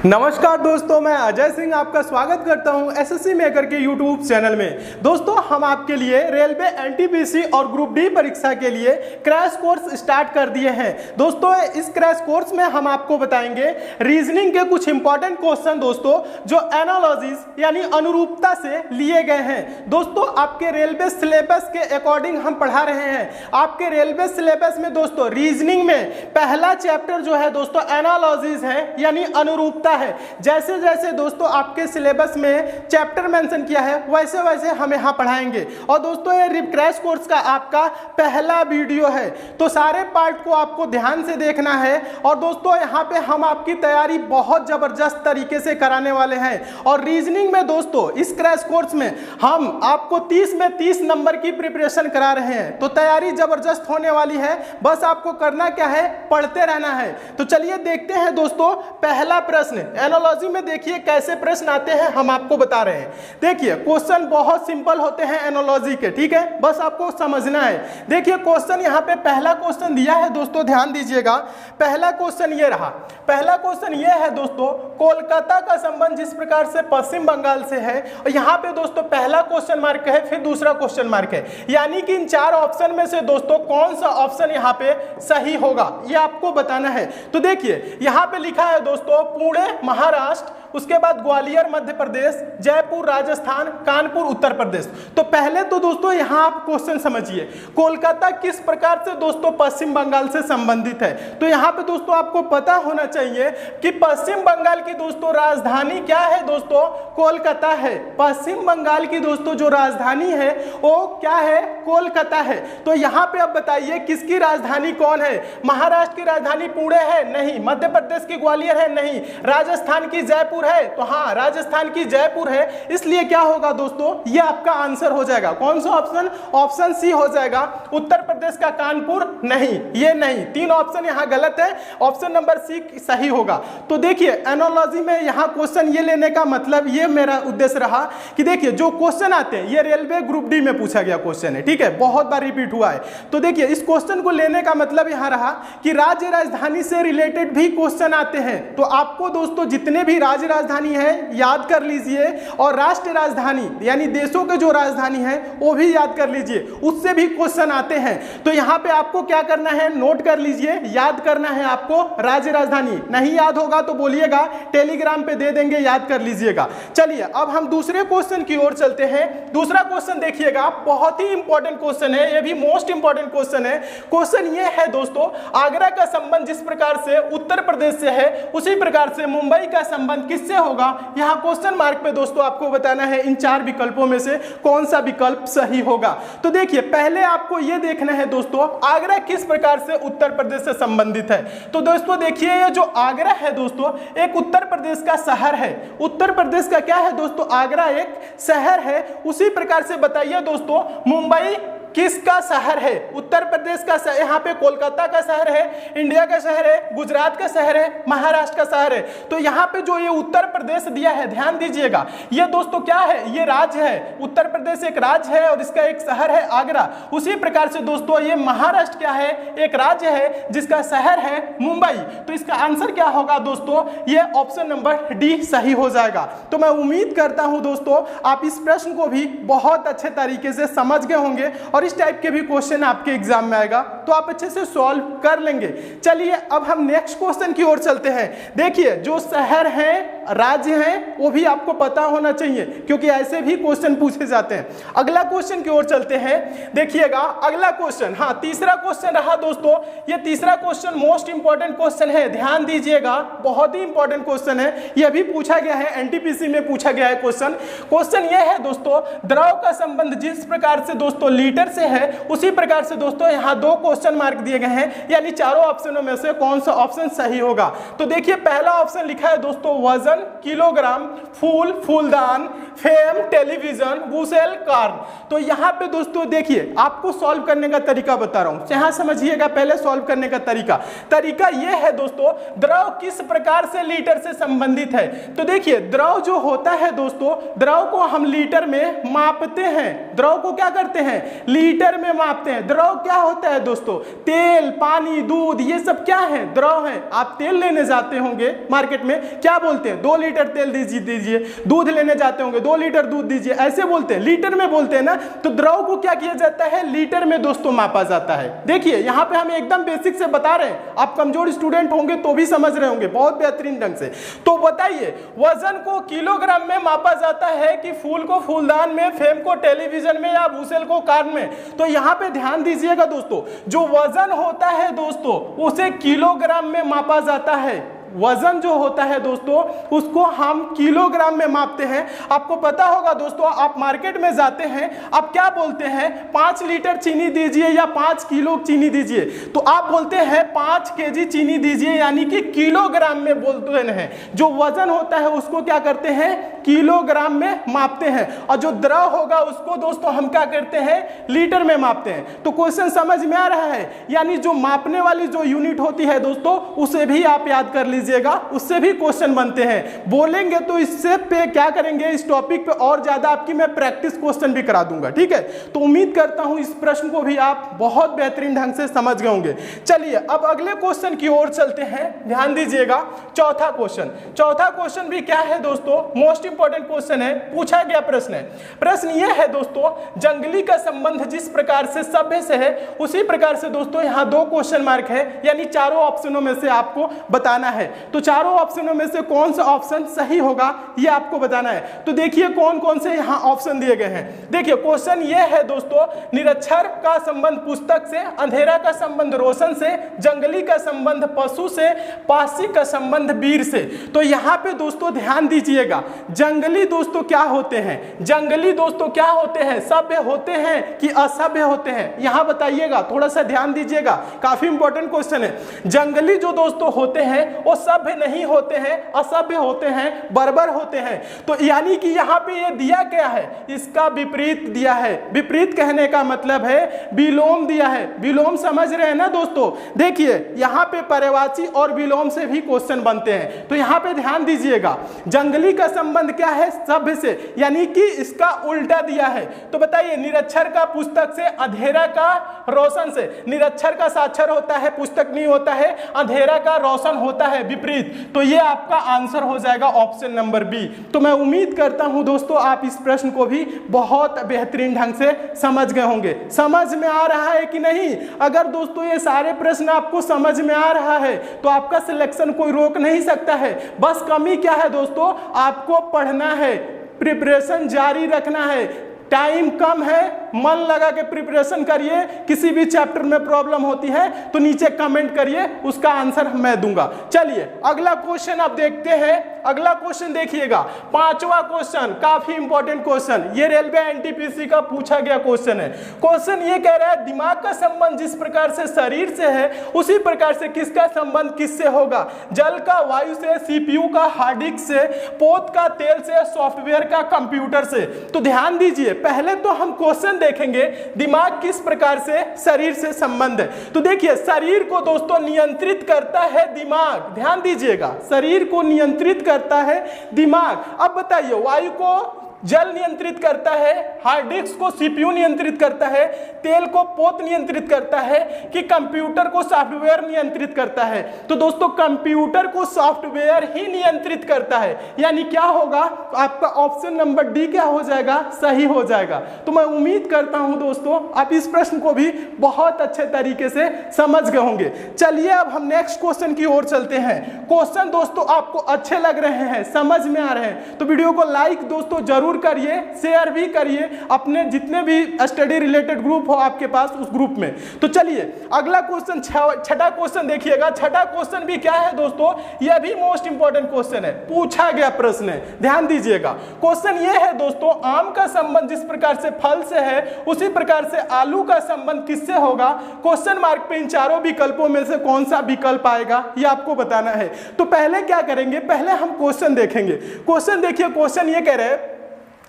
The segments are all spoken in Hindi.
नमस्कार दोस्तों, मैं अजय सिंह आपका स्वागत करता हूं एसएससी मेकर के यूट्यूब चैनल में। दोस्तों, हम आपके लिए रेलवे एनटीपीसी और ग्रुप डी परीक्षा के लिए क्रैश कोर्स स्टार्ट कर दिए हैं। दोस्तों, इस क्रैश कोर्स में हम आपको बताएंगे रीजनिंग के कुछ इंपॉर्टेंट क्वेश्चन दोस्तों, जो एनालॉजीज यानी अनुरूपता से लिए गए हैं। दोस्तों, आपके रेलवे सिलेबस के अकॉर्डिंग हम पढ़ा रहे हैं। आपके रेलवे सिलेबस में दोस्तों रीजनिंग में पहला चैप्टर जो है दोस्तों एनालॉजीज है यानी अनुरूपता है। जैसे जैसे दोस्तों आपके सिलेबस में चैप्टर मेंशन किया है वैसे वैसे हम यहाँ पढ़ाएंगे। और दोस्तों, ये क्रैश कोर्स का आपका पहला वीडियो है, तो सारे पार्ट को आपको ध्यान से देखना है। और दोस्तों, यहाँ पे हम आपकी तैयारी बहुत जबरदस्त तरीके से कराने वाले हैं। और रीजनिंग में दोस्तों इस क्रैश कोर्स में हम आपको 30 में 30 नंबर की प्रिपरेशन करा रहे हैं, तो तैयारी जबरदस्त होने वाली है। बस आपको करना क्या है, पढ़ते रहना है। तो चलिए देखते हैं दोस्तों पहला प्रश्न। एनालॉजी में देखिए कैसे प्रश्न आते हैं, हम आपको बता रहे हैं। देखिए क्वेश्चन बहुत सिंपल होते हैं एनालॉजी के, ठीक है, बस आपको समझना है। देखिए क्वेश्चन यहाँ पे पहला क्वेश्चन दिया है दोस्तों, ध्यान दीजिएगा। पहला क्वेश्चन ये रहा। पहला क्वेश्चन ये है दोस्तों, कोलकाता का संबंध जिस प्रकार से पश्चिम बंगाल से है, और यहाँ पे दोस्तों पहला क्वेश्चन मार्क है, फिर दूसरा क्वेश्चन मार्क है, यानी कि इन चार ऑप्शन में से दोस्तों कौन सा ऑप्शन यहाँ पे सही होगा ये आपको बताना है। तो देखिए यहाँ पे लिखा है दोस्तों पुणे महाराष्ट्र, उसके बाद ग्वालियर मध्य प्रदेश, जयपुर राजस्थान, कानपुर उत्तर प्रदेश। तो पहले तो दोस्तों यहाँ आप क्वेश्चन समझिए, कोलकाता किस प्रकार से दोस्तों पश्चिम बंगाल से संबंधित है। तो यहाँ पे दोस्तों आपको पता होना चाहिए कि पश्चिम बंगाल की दोस्तों राजधानी क्या है दोस्तों, कोलकाता है। पश्चिम बंगाल की दोस्तों जो राजधानी है वो क्या है, कोलकाता है। तो यहाँ पे अब बताइए किसकी राजधानी कौन है। महाराष्ट्र की राजधानी पुणे है? नहीं। मध्य प्रदेश की ग्वालियर है? नहीं। राजस्थान की जयपुर है? तो हाँ, राजस्थान की जयपुर है। इसलिए क्या होगा दोस्तों, ये आपका आंसर हो जाएगा। कौन सा ऑप्शन? ऑप्शन सी हो जाएगा। उत्तर प्रदेश का कानपुर? नहीं, ये नहीं। तीन ऑप्शन यहाँ गलत है, ऑप्शन नंबर सी सही होगा। तो देखिए एनालॉजी में यहाँ क्वेश्चन ये लेने का मतलब, ये मेरा उद्देश्य रहा कि देखिए जो क्वेश्चन आते हैं ये रेलवे ग्रुप डी में पूछा गया क्वेश्चन है, ठीक है, बहुत बार रिपीट हुआ है। तो देखिए इस क्वेश्चन को लेने का मतलब यहाँ रहा कि राज्य राजधानी से रिलेटेड भी क्वेश्चन आते हैं। तो आपको दोस्तों जितने भी राज्य राजधानी है याद कर लीजिए, और राष्ट्र राजधानी यानी देशों के जो राजधानी है वो भी याद कर लीजिए, उससे भी क्वेश्चन आते हैं। तो यहाँ पे आपको क्या करना है, नोट कर लीजिए, याद करना है आपको राज्य राजधानी। नहीं याद होगा तो बोलिएगा, टेलीग्राम पे दे देंगे, याद कर लीजिएगा। चलिए अब हम दूसरे क्वेश्चन की ओर चलते हैं। दूसरा क्वेश्चन देखिएगा, बहुत ही इंपॉर्टेंट क्वेश्चन है, ये भी मोस्ट इंपॉर्टेंट क्वेश्चन है। क्वेश्चन ये है दोस्तों, आगरा का संबंध जिस प्रकार से उत्तर प्रदेश से है उसी प्रकार से मुंबई का संबंध किससे होगा। यहाँ क्वेश्चन मार्क पे दोस्तों आपको बताना है इन चार विकल्पों में से कौन सा विकल्प सही होगा। तो देखिए पहले आपको ये देखना है दोस्तों, आगरा किस प्रकार से उत्तर प्रदेश से संबंधित है। तो दोस्तों देखिए ये जो आगरा है दोस्तों एक उत्तर प्रदेश का शहर है। उत्तर प्रदेश का क्या है दोस्तों, आगरा एक शहर है। उसी प्रकार से बताइए दोस्तों मुंबई किसका शहर है, उत्तर प्रदेश का शहर। यहाँ पे कोलकाता का शहर है, इंडिया का शहर है, गुजरात का शहर है, महाराष्ट्र का शहर है। तो यहाँ पे जो ये उत्तर प्रदेश दिया है ध्यान दीजिएगा, ये दोस्तों क्या है, ये राज्य है। उत्तर प्रदेश एक राज्य है और इसका एक शहर है आगरा। उसी प्रकार से दोस्तों ये महाराष्ट्र क्या है, एक राज्य है जिसका शहर है मुंबई। तो इसका आंसर क्या होगा दोस्तों, ये ऑप्शन नंबर डी सही हो जाएगा। तो मैं उम्मीद करता हूं दोस्तों आप इस प्रश्न को भी बहुत अच्छे तरीके से समझ गए होंगे, और इस टाइप के भी क्वेश्चन आपके एग्जाम में आएगा तो आप अच्छे से सॉल्व कर लेंगे। चलिए अब हम नेक्स्ट क्वेश्चन की ओर चलते हैं। देखिए जो शहर हैं, राज्य हैं, वो भी आपको पता होना चाहिए क्योंकि ऐसे भी क्वेश्चन पूछे जाते हैं। अगला क्वेश्चन की ओर चलते हैं। देखिएगा अगला क्वेश्चन, हाँ तीसरा क्वेश्चन रहा दोस्तों। ये तीसरा क्वेश्चन मोस्ट इंपॉर्टेंट क्वेश्चन है, ध्यान दीजिएगा, बहुत ही इंपॉर्टेंट क्वेश्चन है। यह भी पूछा गया है, एनटीपीसी में पूछा गया है क्वेश्चन। क्वेश्चन ये है दोस्तों, द्रव का संबंध जिस प्रकार से दोस्तों लीटर से है उसी प्रकार से दोस्तों यहाँ दो क्वेश्चन मार्क दिए गए हैं, यानी चारों ऑप्शनों में से कौन सा ऑप्शन सही होगा। तो देखिए पहला ऑप्शन लिखा है दोस्तों वजन किलोग्राम, फूल, फूलदान, फेम, टेलीविजन, वुसेल, कार्न। तो यहाँ पे दोस्तों देखिए आपको सॉल्व करने का तरीका बता रहा हूँ, यहाँ समझिएगा पहले सॉल्व करने का तरीका ये है दोस्तों, द्रव किस प्रकार से लीटर से संबंधित है। तो देखिए द्रव जो होता है दोस्तों, द्रव को हम लीटर में मापते हैं, द्रव को क्या करते हैं, लीटर में मापते हैं। द्रव क्या होता है दोस्तों, तेल, पानी, दूध, ये सब क्या है, द्रव है। आप तेल लेने जाते होंगे मार्केट में, क्या बोलते हैं, 2 लीटर तेल दीजिए, दूध लेने जाते होंगे 2 लीटर दूध दीजिए, ऐसे बोलते हैं, लीटर में बोलते हैं ना। तो द्रव को क्या किया जाता है, लीटर में दोस्तों मापा जाता है। देखिए यहाँ पे हम एकदम बेसिक से बता रहे हैं, आप कमजोर स्टूडेंट होंगे तो भी समझ रहे होंगे बहुत बेहतरीन ढंग से। तो बताइए वजन को किलोग्राम में मापा जाता है कि फूल को फूलदान में, फेम को टेलीविजन में, या वुसेल को कार्न में। तो यहाँ पे ध्यान दीजिएगा दोस्तों, जो वजन होता है दोस्तों उसे किलोग्राम में मापा जाता है। वजन जो होता है दोस्तों उसको हम किलोग्राम में मापते हैं। आपको पता होगा दोस्तों, आप मार्केट में जाते हैं, आप क्या बोलते हैं, 5 लीटर चीनी दीजिए या 5 किलो चीनी दीजिए, तो आप बोलते हैं 5 केजी चीनी दीजिए, यानी कि किलोग्राम में बोलते हैं। जो वजन होता है उसको क्या करते हैं, किलोग्राम में मापते हैं, और जो द्रव होगा उसको दोस्तों हम क्या करते हैं, लीटर में मापते हैं। तो क्वेश्चन समझ में आ रहा है, यानी जो मापने वाली जो यूनिट होती है दोस्तों उसे भी आप याद कर लीजिएगा, उससे भी क्वेश्चन बनते हैं। बोलेंगे तो इससे पे क्या करेंगे, इस टॉपिक पे और ज्यादा आपकी मैं प्रैक्टिस क्वेश्चन भी करा दूंगा, ठीक है। तो उम्मीद करता हूं इस प्रश्न को भी आप बहुत बेहतरीन ढंग से समझ गए होंगे। चलिए अब अगले क्वेश्चन की ओर चलते हैं, ध्यान दीजिएगा। चौथा क्वेश्चन भी क्या है दोस्तों, मोस्ट इंपॉर्टेंट क्वेश्चन है, पूछा गया प्रश्न है। प्रश्न यह है दोस्तों, जंगली का संबंध जिस प्रकार से सभ्य से है उसी प्रकार से दोस्तों यहाँ 2 क्वेश्चन मार्क है, यानी चारों ऑप्शनों में से आपको बताना है। तो चारों ऑप्शनों में से कौन सा ऑप्शन सही होगा ये आपको बताना है। तो देखिए कौन कौन से यहाँ ऑप्शन दिए गए हैं। देखिए क्वेश्चन ये है दोस्तों, निरक्षर का संबंध पुस्तक से, अंधेरा का संबंध रोशन से, जंगली का संबंध पशु से, पासी का संबंध वीर से। तो यहाँ पे दोस्तों ध्यान दीजिएगा, जंगली दोस्तों क्या होते हैं, जंगली दोस्तों क्या होते हैं, सभ्य होते हैं कि असभ्य होते हैं, यहाँ बताइएगा, थोड़ा सा ध्यान दीजिएगा, काफी इंपॉर्टेंट क्वेश्चन है। जंगली जो दोस्तों होते हैं वो सभ्य नहीं होते हैं, असभ्य होते हैं, बर्बर होते हैं। तो यानी कि यहाँ पे ये दिया क्या है, इसका विपरीत दिया है। विपरीत कहने का मतलब है विलोम दिया है। विलोम समझ रहे हैं ना दोस्तों। देखिए यहाँ पे पर्यायवाची और विलोम से भी क्वेश्चन बनते हैं, तो यहाँ पे ध्यान दीजिएगा। जंगली का संबंध क्या है, सभ्य से, यानी कि इसका उल्टा दिया है। तो बताइए निरक्षर का पुस्तक से, अंधेरा का रोशन से। निरक्षर का साक्षर होता है, पुस्तक नहीं होता है, अंधेरा का रोशन होता है, विपरीत। तो ये आपका आंसर हो जाएगा ऑप्शन नंबर बी। तो मैं उम्मीद करता हूं दोस्तों आप इस प्रश्न को भी बहुत बेहतरीन ढंग से समझ गए होंगे। समझ में आ रहा है कि नहीं? अगर दोस्तों ये सारे प्रश्न आपको समझ में आ रहा है तो आपका सिलेक्शन कोई रोक नहीं सकता है। बस कमी क्या है दोस्तों, आपको पढ़ना है, प्रिपरेशन जारी रखना है। टाइम कम है, मन लगा के प्रिपरेशन करिए। किसी भी चैप्टर में प्रॉब्लम होती है तो नीचे कमेंट करिए, उसका आंसर मैं दूंगा। चलिए अगला क्वेश्चन आप देखते हैं। अगला क्वेश्चन देखिएगा, 5वां क्वेश्चन, काफी इंपॉर्टेंट क्वेश्चन, ये रेलवे एनटीपीसी का पूछा गया क्वेश्चन है। क्वेश्चन ये कह रहा है दिमाग का संबंध जिस प्रकार से शरीर से है उसी प्रकार से किसका संबंध किससे होगा। जल का वायु से, सीपीयू का हार्ड डिस्क से, पोत का तेल से, सॉफ्टवेयर का कंप्यूटर से। तो ध्यान दीजिए, पहले तो हम क्वेश्चन देखेंगे दिमाग किस प्रकार से शरीर से संबंध है। तो देखिए शरीर को दोस्तों नियंत्रित करता है दिमाग, ध्यान दीजिएगा, शरीर को नियंत्रित करता है दिमाग। अब बताइए वायु को जल नियंत्रित करता है, हार्ड डिस्क को सीपीयू नियंत्रित करता है, तेल को पोत नियंत्रित करता है, कि कंप्यूटर को सॉफ्टवेयर नियंत्रित करता है। तो दोस्तों कंप्यूटर को सॉफ्टवेयर ही नियंत्रित करता है, यानी क्या होगा आपका ऑप्शन नंबर डी क्या हो जाएगा, सही हो जाएगा। तो मैं उम्मीद करता हूं दोस्तों आप इस प्रश्न को भी बहुत अच्छे तरीके से समझ गए होंगे। चलिए अब हम नेक्स्ट क्वेश्चन की ओर चलते हैं। क्वेश्चन दोस्तों आपको अच्छे लग रहे हैं, समझ में आ रहे हैं तो वीडियो को लाइक दोस्तों जरूर जरूर करिए, शेयर भी करिए अपने जितने भी स्टडी रिलेटेड ग्रुप हो आपके पास उस ग्रुप में। तो चलिए अगला क्वेश्चन, छठा क्वेश्चन देखिएगा। छठा क्वेश्चन भी क्या है दोस्तों, यह भी मोस्ट इंपॉर्टेंट क्वेश्चन है, पूछा गया प्रश्न है, ध्यान दीजिएगा। क्वेश्चन ये है दोस्तों, आम का संबंध जिस प्रकार से फल से है उसी प्रकार से आलू का संबंध किससे होगा? क्वेश्चन मार्क पे इन चारों विकल्पों में से कौन सा विकल्प आएगा ये आपको बताना है। तो पहले क्या करेंगे, पहले हम क्वेश्चन देखेंगे। क्वेश्चन देखिए, क्वेश्चन ये कह रहे हैं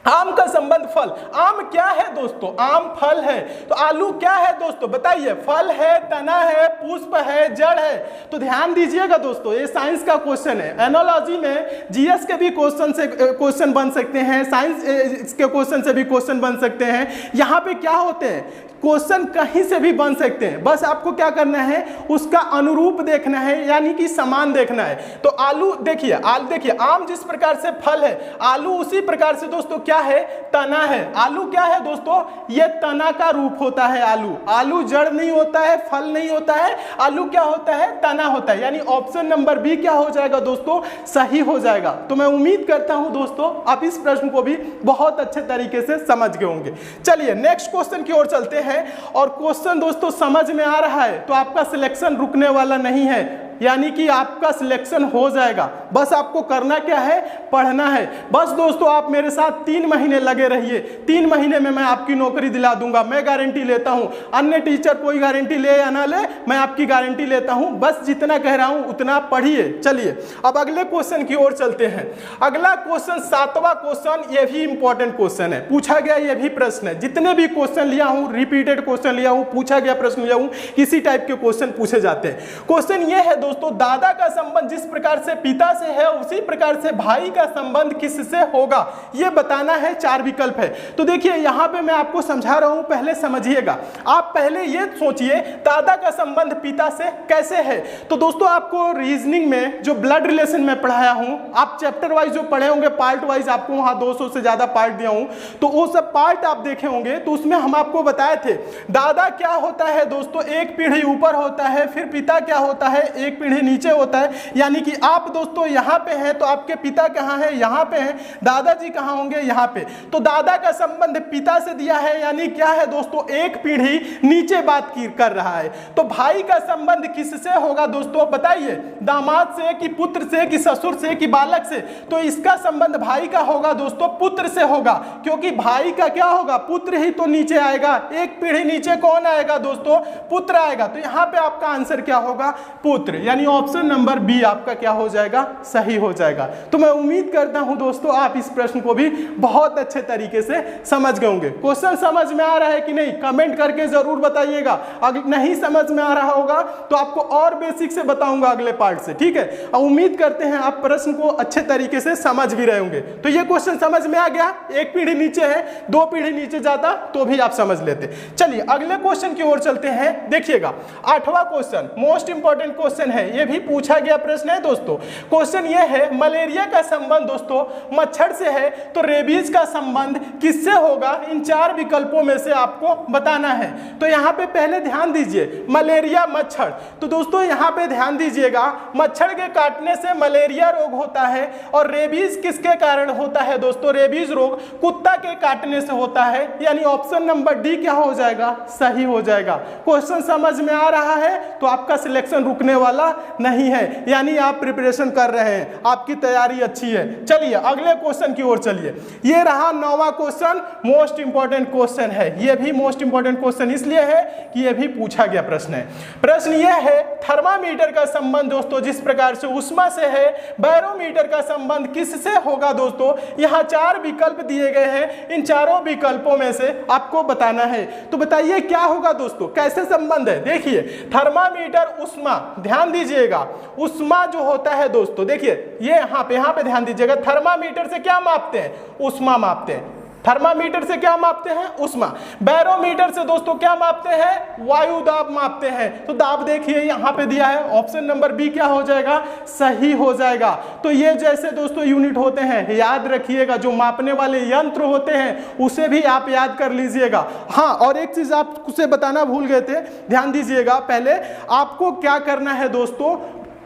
आम का संबंध फल। आम क्या है दोस्तों? आम फल है। तो आलू क्या है दोस्तों बताइए? फल है, तना है, पुष्प है, जड़ है। तो ध्यान दीजिएगा दोस्तों, ये साइंस का क्वेश्चन है। एनालॉजी में जीएस के भी क्वेश्चन बन सकते हैं, साइंस के क्वेश्चन से भी क्वेश्चन बन सकते हैं। यहाँ पे क्या होते हैं, क्वेश्चन कहीं से भी बन सकते हैं, बस आपको क्या करना है, उसका अनुरूप देखना है, यानी कि समान देखना है। तो आलू देखिए, देखिए आम जिस प्रकार से फल है, आलू उसी प्रकार से दोस्तों क्या है, तना है। आलू क्या है दोस्तों, ये तना का रूप होता है। आलू जड़ नहीं होता है, फल नहीं होता है, आलू क्या होता है, तना होता है। यानी ऑप्शन नंबर बी क्या हो जाएगा दोस्तों, सही हो जाएगा। तो मैं उम्मीद करता हूं दोस्तों आप इस प्रश्न को भी बहुत अच्छे तरीके से समझ गए होंगे। चलिए नेक्स्ट क्वेश्चन की ओर चलते हैं। और क्वेश्चन दोस्तों समझ में आ रहा है तो आपका सिलेक्शन रुकने वाला नहीं है, यानी कि आपका सिलेक्शन हो जाएगा। बस आपको करना क्या है, पढ़ना है। बस दोस्तों आप मेरे साथ 3 महीने लगे रहिए, 3 महीने में मैं आपकी नौकरी दिला दूंगा, मैं गारंटी लेता हूं। अन्य टीचर कोई गारंटी ले या ना ले, मैं आपकी गारंटी लेता हूं। बस जितना कह रहा हूं उतना पढ़िए। चलिए अब अगले क्वेश्चन की ओर चलते हैं। अगला क्वेश्चन 7वां क्वेश्चन, यह भी इंपॉर्टेंट क्वेश्चन है, पूछा गया यह भी प्रश्न है। जितने भी क्वेश्चन लिया हूं, रिपीटेड क्वेश्चन लिया हूं, पूछा गया प्रश्न लिया हूं, इसी टाइप के क्वेश्चन पूछे जाते हैं। क्वेश्चन यह है दोस्तों, दादा का संबंध जिस प्रकार से पिता से है उसी प्रकार से भाई का संबंध किससे होगा, यह बताना है। 4 विकल्प है। तो देखिए यहां पे मैं आपको समझा रहा हूं, पहले समझिएगा। आप पहले यह सोचिए दादा का संबंध पिता से कैसे है। तो दोस्तों आपको रीजनिंग में जो ब्लड रिलेशन में पढ़ाया हूं, आप चैप्टर वाइज जो पढ़े होंगे, पार्ट वाइज आपको वहां 200 से ज्यादा पार्ट दिया हूं, तो वो सब पार्ट आप देखे होंगे। तो उसमें हम आपको बताए थे दादा क्या होता है दोस्तों, एक पीढ़ी ऊपर होता है, फिर पिता क्या होता है, एक पीढ़ी नीचे होता है। यानी कि आप दोस्तों यहां पे हैं तो आपके पिता कहां है, यहां पे हैं। दादाजी कहां होंगे, यहां पे। तो दादा का संबंध पिता से दिया है, यानी क्या है दोस्तों, एक पीढ़ी नीचे बात कर रहा है। तो भाई का संबंध किससे होगा दोस्तों बताइए, दामाद से कि पुत्र से कि ससुर से कि बालक से? तो इसका संबंध भाई का होगा दोस्तों, पुत्र से होगा, क्योंकि भाई का क्या होगा, पुत्र ही तो नीचे आएगा। एक पीढ़ी नीचे कौन आएगा दोस्तों, पुत्र आएगा। तो यहां पे आपका आंसर क्या होगा, पुत्र। यानी ऑप्शन नंबर बी आपका क्या हो जाएगा, सही हो जाएगा। तो मैं उम्मीद करता हूं दोस्तों आप इस प्रश्न को भी बहुत अच्छे तरीके से समझ गए होंगे। क्वेश्चन समझ में आ रहा है कि नहीं, कमेंट करके जरूर बताइएगा। अगर नहीं समझ में आ रहा होगा तो आपको और बेसिक से बताऊंगा अगले पार्ट से, ठीक है। अब उम्मीद करते हैं आप प्रश्न को अच्छे तरीके से समझ भी रहे होंगे। तो ये क्वेश्चन समझ में आ गया, एक पीढ़ी नीचे है, 2 पीढ़ी नीचे जाता तो भी आप समझ लेते। चलिए अगले क्वेश्चन की ओर चलते हैं। देखिएगा 8वां क्वेश्चन मोस्ट इंपॉर्टेंट क्वेश्चन है, यह भी पूछा गया प्रश्न है दोस्तों। क्वेश्चन यह है, मलेरिया का संबंध दोस्तों मच्छर से है, तो रेबीज का संबंध किससे होगा? इन 4 विकल्पों में से आपको बताना है। तो यहाँ पे पहले ध्यान दीजिए, मलेरिया मच्छर। तो दोस्तों यहाँ पे ध्यान दीजिएगा, मच्छर के काटने से मलेरिया रोग होता है, और रेबीज किसके कारण होता है दोस्तों? रेबीज रोग कुत्ता के काटने से होता है। यानी ऑप्शन नंबर डी क्या हो जाएगा, सही हो जाएगा। क्वेश्चन समझ में आ रहा है तो आपका सिलेक्शन रुकने वाला नहीं है, यानी आप प्रिपरेशन कर रहे हैं, आपकी तैयारी अच्छी है। चलिए अगले क्वेश्चन की ओर चलिए। ये रहा 9वां क्वेश्चन, मोस्ट इंपॉर्टेंट क्वेश्चन है। ये भी मोस्ट इंपॉर्टेंट क्वेश्चन इसलिए है कि ये भी पूछा गया प्रश्न है। प्रश्न ये है, थर्मामीटर का संबंध दोस्तों जिस प्रकार से उष्मा से है, बैरोमीटर का संबंध किससे होगा दोस्तों? यहाँ 4 विकल्प दिए गए हैं, इन चारों विकल्पों में से आपको बताना है। तो बताइए क्या होगा दोस्तों, कैसे संबंध है? देखिए थर्मामीटर उष्मा, ध्यान दीजिएगा, उष्मा जो होता है दोस्तों, देखिए ये यहाँ पे ध्यान दीजिएगा, थर्मामीटर से क्या मापते हैं? उष्मा मापते हैं। थर्मामीटर से क्या मापते हैं? उष्मा। बैरोमीटर से दोस्तों क्या मापते हैं? वायु दाब मापते हैं। तो दाब देखिए यहाँ पे दिया है, ऑप्शन नंबर बी क्या हो जाएगा, सही हो जाएगा। तो ये जैसे दोस्तों यूनिट होते हैं, याद रखिएगा, जो मापने वाले यंत्र होते हैं उसे भी आप याद कर लीजिएगा। हाँ, और एक चीज आपसे बताना भूल गए थे, ध्यान दीजिएगा, पहले आपको क्या करना है दोस्तों,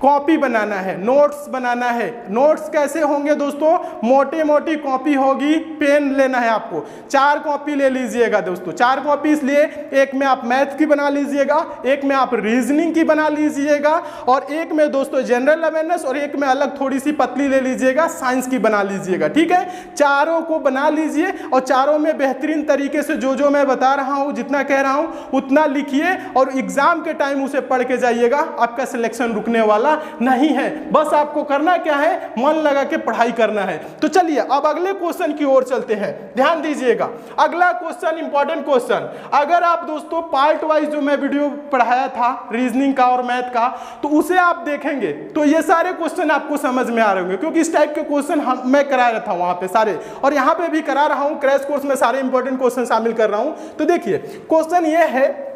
कॉपी बनाना है, नोट्स बनाना है। नोट्स कैसे होंगे दोस्तों? मोटी मोटी कॉपी होगी, पेन लेना है आपको, 4 कॉपी ले लीजिएगा दोस्तों। 4 कॉपी इसलिए, एक में आप मैथ की बना लीजिएगा, एक में आप रीजनिंग की बना लीजिएगा, और एक में दोस्तों जनरल अवेयरनेस, और एक में अलग थोड़ी सी पतली ले लीजिएगा, साइंस की बना लीजिएगा। ठीक है, चारों को बना लीजिए और चारों में बेहतरीन तरीके से जो जो मैं बता रहा हूं, जितना कह रहा हूं उतना लिखिए, और एग्जाम के टाइम उसे पढ़ के जाइएगा। आपका सिलेक्शन रुकने वाला नहीं है। बस आपको करना क्या है? मन लगा के पढ़ाई करना है। तो चलिए अब अगले क्वेश्चन की ओर चलते हैं, ध्यान दीजिएगा। अगला क्वेश्चन इंपॉर्टेंट क्वेश्चन, अगर आप दोस्तों पार्ट वाइज जो मैं वीडियो पढ़ाया था रीजनिंग का और मैथ का, तो उसे आप देखेंगे तो ये सारे क्वेश्चन आपको समझ में आ रहे होंगे, क्योंकि इस टाइप के क्वेश्चन मैं करा रहा था वहां पे सारे, और यहां पे भी करा रहा हूं। क्रैश कोर्स में सारे इंपॉर्टेंट क्वेश्चन शामिल कर रहा हूं। तो देखिए क्वेश्चन ये है,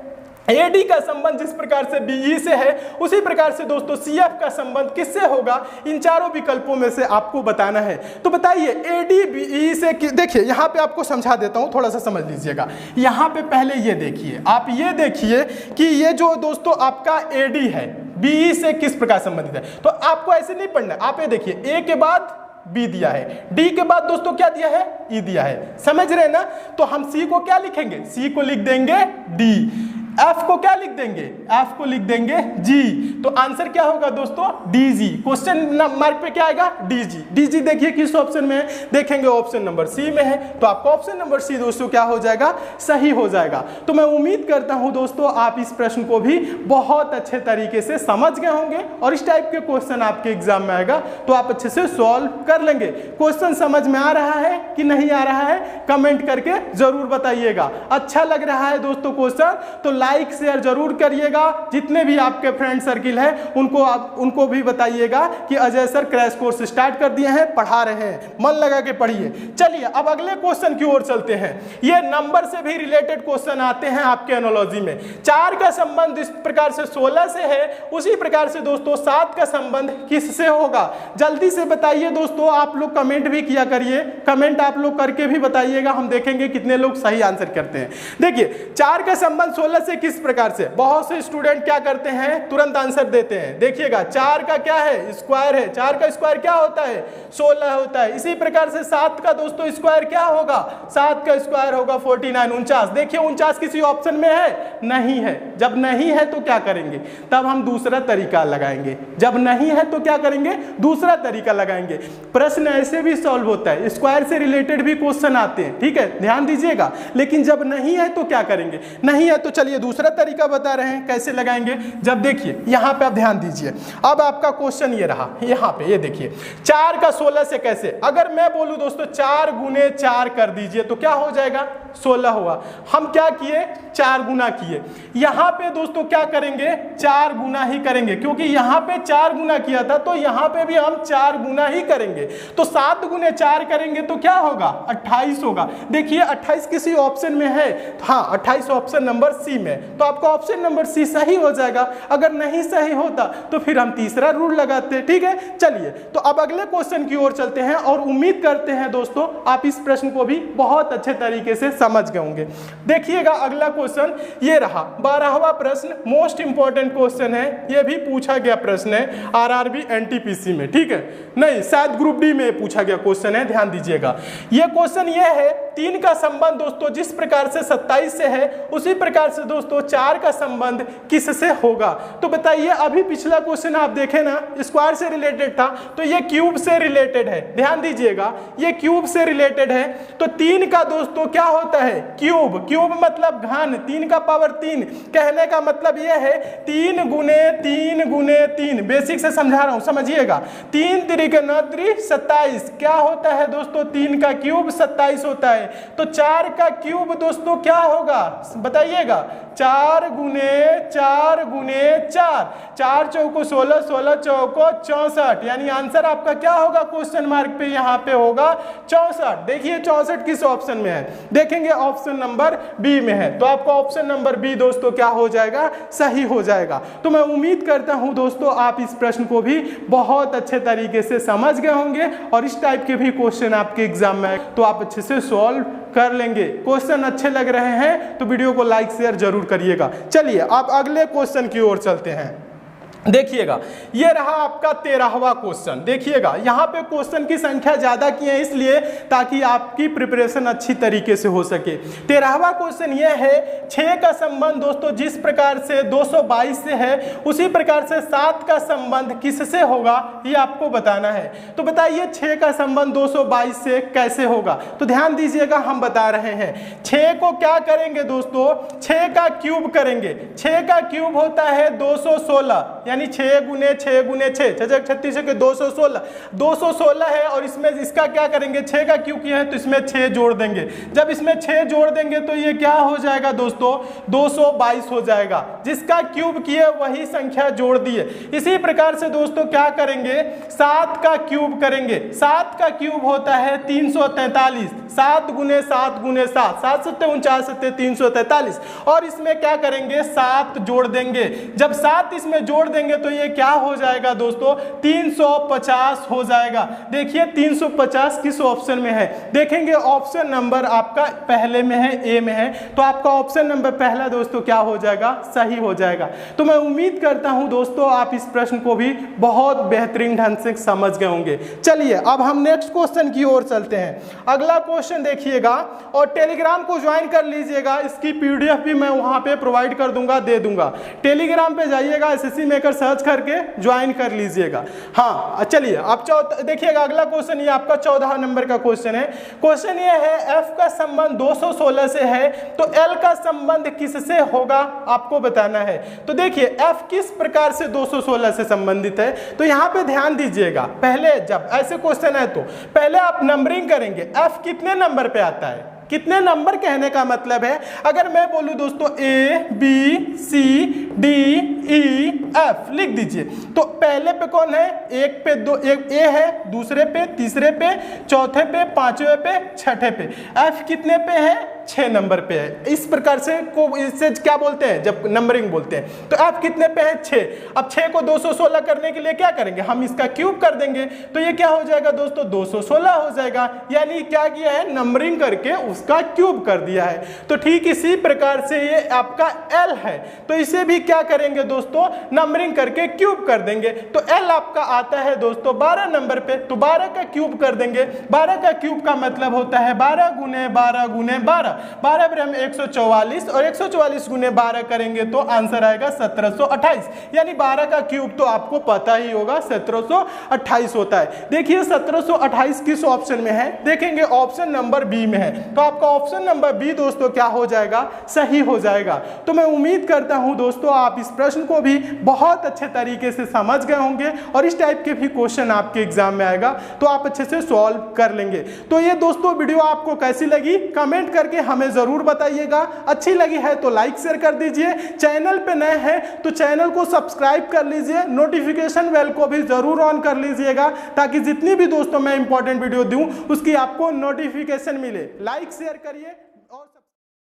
एडी का संबंध जिस प्रकार से बीई से है, उसी प्रकार से दोस्तों सीएफ का संबंध किससे होगा? इन चारों विकल्पों में से आपको बताना है। तो बताइए एडी बीई से, देखिए यहां पे आपको समझा देता हूं, थोड़ा सा समझ लीजिएगा। यहां पे पहले ये देखिए, आप ये देखिए कि ये जो दोस्तों आपका एडी है, बीई से किस प्रकार संबंधित है। तो आपको ऐसे नहीं पढ़ना, आप ये देखिए, ए के बाद बी दिया है, डी के बाद दोस्तों क्या दिया है? ई दिया है। समझ रहे ना? तो हम सी को क्या लिखेंगे? सी को लिख देंगे डी। एफ को क्या लिख देंगे? एफ को लिख देंगे जी। तो आंसर क्या होगा दोस्तों? डीजी। क्वेश्चन मार्क पे क्या आएगा? डीजी। डीजी देखिए किस ऑप्शन में है, देखेंगे ऑप्शन नंबर सी में है, तो आपका ऑप्शन नंबर सी दोस्तों क्या हो जाएगा? सही हो जाएगा। तो मैं उम्मीद करता हूं दोस्तों आप इस प्रश्न को भी बहुत अच्छे तरीके से समझ गए होंगे, और इस टाइप के क्वेश्चन आपके एग्जाम में आएगा तो आप अच्छे से सॉल्व कर लेंगे। क्वेश्चन समझ में आ रहा है कि नहीं आ रहा है, कमेंट करके जरूर बताइएगा। अच्छा लग रहा है दोस्तों क्वेश्चन तो लाइक शेयर जरूर करिएगा। जितने भी आपके फ्रेंड सर्किल है उनको भी बताइएगा कि Ajay sir crash course start कर दिए हैं, पढ़ा रहे हैं, मन लगा के पढ़िए। चलिए अब अगले क्वेश्चन की ओर चलते हैं। ये नंबर से भी रिलेटेड क्वेश्चन आते हैं आपके एनालॉजी में। 4 का संबंध इस प्रकार से 16 से है, उसी प्रकार से दोस्तों 7 का संबंध किससे होगा? जल्दी से बताइए दोस्तों। आप लोग कमेंट भी किया करिए, कमेंट आप लोग करके भी बताइएगा, हम देखेंगे कितने लोग सही आंसर करते हैं। देखिए 4 का संबंध 16 से किस प्रकार से, बहुत से स्टूडेंट क्या करते हैं? तुरंत आंसर देते हैं। देखिएगा 4 का क्या है? स्क्वायर है। 4 का स्क्वायर क्या होता है? 16 होता है। इसी प्रकार से 7 का दोस्तों स्क्वायर क्या होगा? 7 का स्क्वायर होगा 49, 49। देखिए 49 किसी ऑप्शन में है? नहीं है। जब नहीं है तो क्या करेंगे? तब हम दूसरा तरीका लगाएंगे। जब नहीं है तो क्या करेंगे? दूसरा तरीका लगाएंगे। प्रश्न ऐसे भी सॉल्व होता है, स्क्वायर से रिलेटेड भी क्वेश्चन आते हैं, ठीक है, ध्यान दीजिएगा। लेकिन जब नहीं है तो क्या करेंगे? नहीं है तो चलिए दूसरा तरीका बता रहे हैं कैसे लगाएंगे। जब देखिए यहां पे आप ध्यान दीजिए, अब आपका क्वेश्चन ये रहा, यहां पे ये देखिए 4 का 16 से कैसे, अगर मैं बोलूं दोस्तों 4 गुने 4 कर दीजिए तो क्या हो जाएगा? 16 हुआ। हम क्या किए? 4 गुना किए। यहां पे दोस्तों क्या करेंगे? 4 गुना ही करेंगे, क्योंकि यहां पे 4 गुना किया था तो यहां पे भी हम 4 गुना ही करेंगे। तो 7 गुने 4 करेंगे तो क्या होगा? 28 होगा। देखिए 28 किसी ऑप्शन में है? हाँ 28 ऑप्शन नंबर सी में, तो आपका ऑप्शन नंबर सी सही हो जाएगा। अगर नहीं सही होता तो फिर हम तीसरा रूल लगाते। ठीक है, चलिए तो अब अगले क्वेश्चन की ओर चलते हैं, और उम्मीद करते हैं दोस्तों आप इस प्रश्न को भी बहुत अच्छे तरीके से समझ गए होंगे। देखिएगा अगला क्वेश्चन ये रहा, 12वां प्रश्न, मोस्ट इंपॉर्टेंट क्वेश्चन है। यह भी पूछा गया प्रश्न है आरआरबी एनटीपीसी में, ठीक है, नहीं शायद ग्रुप डी में पूछा गया क्वेश्चन है, ध्यान दीजिएगा। यह क्वेश्चन ये है, 3 का संबंध दोस्तों जिस प्रकार से 27 से है, उसी प्रकार से दोस्तों 4 का संबंध किससे होगा? तो बताइए, अभी पिछला क्वेश्चन आप देखें ना, स्क्वायर से रिलेटेड था, तो ये क्यूब से रिलेटेड है। ध्यान दीजिएगा, ये क्यूब से रिलेटेड है। तो 3 का दोस्तों क्या होता है? क्यूब। क्यूब मतलब घन, 3 का पावर 3। कहने का मतलब ये है 3 गुने 3 गुने 3। बेसिक से समझा रहा हूं, समझिएगा। 3 त्रिक 9 त्रिक 27 क्या होता है दोस्तों? 3 का क्यूब 27 होता है। तो 4 का क्यूब दोस्तों क्या होगा? बताइएगा। 4 गुने 4 गुने 4, 4 चौको 16, 16 चौको 64, यानी आंसर आपका क्या होगा? क्वेश्चन मार्क पे यहाँ पे होगा 64। देखिए 64 किस ऑप्शन में है? देखेंगे ऑप्शन नंबर बी में है, तो आपका ऑप्शन नंबर बी दोस्तों क्या हो जाएगा? सही हो जाएगा। तो मैं उम्मीद करता हूं दोस्तों आप इस प्रश्न को भी बहुत अच्छे तरीके से समझ गए होंगे, और इस टाइप के भी क्वेश्चन आपके एग्जाम में तो आप अच्छे से सॉल्व कर लेंगे। क्वेश्चन अच्छे लग रहे हैं तो वीडियो को लाइक शेयर जरूर करिएगा। चलिए अब अगले क्वेश्चन की ओर चलते हैं। देखिएगा ये रहा आपका 13वां क्वेश्चन। देखिएगा यहाँ पे क्वेश्चन की संख्या ज्यादा की है इसलिए ताकि आपकी प्रिपरेशन अच्छी तरीके से हो सके। 13वां क्वेश्चन ये है 6 का संबंध दोस्तों जिस प्रकार से 222 से है उसी प्रकार से 7 का संबंध किससे होगा ये आपको बताना है। तो बताइए 6 का संबंध 222 से कैसे होगा। तो ध्यान दीजिएगा हम बता रहे हैं 6 को क्या करेंगे दोस्तों 6 का क्यूब करेंगे। 6 का क्यूब होता है 216 यानी 6 गुने 6 गुने 6 36 के 216 है और इसमें इसका क्या करेंगे 6 का क्यूब किया है तो इसमें 6 जोड़ देंगे। जब इसमें 6 जोड़ देंगे तो ये क्या हो जाएगा दोस्तों 222 हो जाएगा। जिसका क्यूब किए वही संख्या जोड़ दिए। इसी प्रकार से दोस्तों क्या करेंगे 7 का क्यूब करेंगे। 7 का क्यूब होता है 343 7 गुने 7 गुने 7 7 सत्ते 49 सत्ते 343 और इसमें क्या करेंगे 7 जोड़ देंगे। जब 7 इसमें जोड़ देंगे तो ये क्या हो जाएगा दोस्तों 350 हो जाएगा। देखिए 350 किस ऑप्शन में है देखेंगे ऑप्शन नंबर आपका पहले में है ए में है तो आपका ऑप्शन नंबर पहला दोस्तों क्या हो जाएगा सही हो जाएगा। तो मैं उम्मीद करता हूं दोस्तों आप इस प्रश्न को भी बहुत बेहतरीन ढंग से समझ गए होंगे। चलिए अब हम नेक्स्ट क्वेश्चन की ओर चलते हैं। अगला क्वेश्चन देखिएगा और टेलीग्राम को ज्वाइन कर लीजिएगा। इसकी पीडीएफ भी मैं वहां पे प्रोवाइड कर दूंगा दे दूंगा। टेलीग्राम पे जाइएगा एसएससी मेकर सर्च करके ज्वाइन कर लीजिएगा। हाँ चलिए अब देखिएगा अगला क्वेश्चन ये आपका 14 नंबर का क्वेश्चन है। क्वेश्चन ये है एफ का संबंध 216 से है तो एल का संबंध किससे होगा आपको बताना है। तो देखिए एफ किस प्रकार से 216 से संबंधित है तो यहाँ पे ध्यान दीजिएगा। पहले जब ऐसे क्वेश्चन है तो पहले आप नंबरिंग करेंगे एफ कितने नंबर पे आता है। कितने नंबर कहने का मतलब है अगर मैं बोलूं दोस्तों A B C D E F लिख दीजिए तो पहले पे कौन है एक पे दो एक ए है दूसरे पे तीसरे पे चौथे पे पांचवें पे छठे पे एफ कितने पे है 6 नंबर पे है। इस प्रकार से को इससे क्या बोलते हैं जब नंबरिंग बोलते हैं तो एफ कितने पे है 6। अब 6 को 216 करने के लिए क्या करेंगे हम इसका क्यूब कर देंगे तो ये क्या हो जाएगा दोस्तों 216 हो जाएगा। यानी क्या किया है नंबरिंग करके उसका क्यूब कर दिया है। तो ठीक इसी प्रकार से ये आपका एल है तो इसे भी क्या करेंगे दोस्तों नंबरिंग करके क्यूब कर देंगे। तो एल आपका आता है दोस्तों 12 नंबर पे तो 12 का क्यूब कर देंगे। 12 का क्यूब का मतलब होता है 12 गुने 12 गुने 12 12 पर हम 144 और 144 गुने 12 करेंगे तो आंसर आएगा 1728। यानी 12 का क्यूब तो आपको पता ही होगा 1728 होता है। देखिए 1728 किस ऑप्शन में है देखेंगे ऑप्शन नंबर बी में है तो आपका ऑप्शन नंबर बी दोस्तों क्या हो जाएगा सही हो जाएगा। तो मैं उम्मीद करता हूं दोस्तों आप इस प्रश्न को भी बहुत अच्छे तरीके से समझ गए होंगे और इस टाइप के भी क्वेश्चन आपके एग्जाम में आएगा तो आप अच्छे से सॉल्व कर लेंगे। तो ये दोस्तों वीडियो आपको कैसी लगी कमेंट करके हमें जरूर बताइएगा। अच्छी लगी है तो लाइक शेयर कर दीजिए। चैनल पे नए हैं तो चैनल को सब्सक्राइब कर लीजिए। नोटिफिकेशन बेल को भी जरूर ऑन कर लीजिएगा ताकि जितनी भी दोस्तों मैं इंपॉर्टेंट वीडियो दूं उसकी आपको नोटिफिकेशन मिले। लाइक शेयर करिए।